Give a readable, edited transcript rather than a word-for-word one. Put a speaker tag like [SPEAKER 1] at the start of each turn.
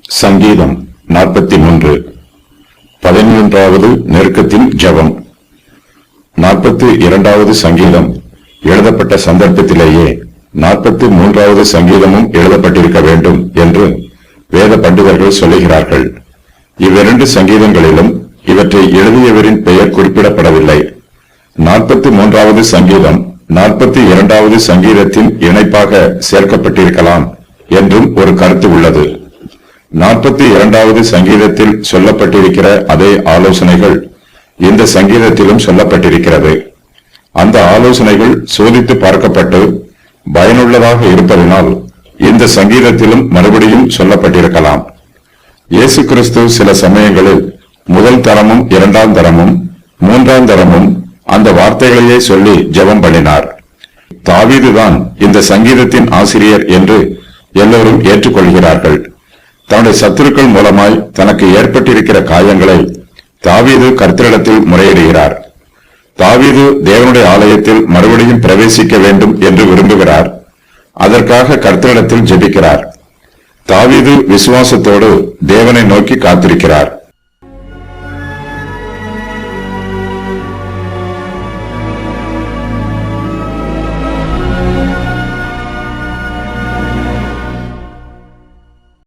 [SPEAKER 1] சங்கீதம் 43. 11வது நெருக்கத்தின் ஜெபம். 42வது சங்கீதம் எழுதப்பட்ட சந்தர்ப்பத்திலேயே 43வது சங்கீதமும் எழுதப்பட்டிருக்க வேண்டும் என்று வேத பண்டிதர்கள் சொல்லுகிறார்கள். இவ்விரண்டு சங்கீதங்களிலும் இவற்றை எழுதியவரின் பெயர் குறிப்பிடப்படவில்லை. 43வது சங்கீதம் 42வது சங்கீதத்தின் இணைப்பாக சேர்க்கப்பட்டிருக்கலாம் என்றும் ஒரு கருத்து உள்ளது. 42வது சங்கீதத்தில் சொல்லப்பட்டிருக்கிற அதே ஆலோசனைகள் இந்த சங்கீதத்திலும் சொல்லப்பட்டிருக்கிறது. அந்த ஆலோசனைகள் சோதித்து பார்க்கப்பட்டு பயனுள்ளதாக இருப்பதனால் இந்த சங்கீதத்திலும் மறுபடியும் சொல்லப்பட்டிருக்கலாம். இயேசு கிறிஸ்து சில சமயங்களில் முதல் தரமும் இரண்டாம் தரமும் மூன்றாம் தரமும் அந்த வார்த்தைகளையே சொல்லி ஜெபம் பண்ணினார். தாவீதுதான் இந்த சங்கீதத்தின் ஆசிரியர் என்று எல்லோரும் ஏற்றுக்கொள்கிறார்கள். தன்னுடைய சத்துருக்கள் மூலமாய் தனக்கு ஏற்பட்டிருக்கிற காயங்களை தாவீது கர்த்தரிடத்தில் முறையிடுகிறார். தாவீது தேவனுடைய ஆலயத்தில் மறுபடியும் பிரவேசிக்க வேண்டும் என்று விரும்புகிறார். அதற்காக கர்த்தரிடத்தில் ஜெபிக்கிறார். தாவீது விசுவாசத்தோடு தேவனை நோக்கி காத்திருக்கிறார்.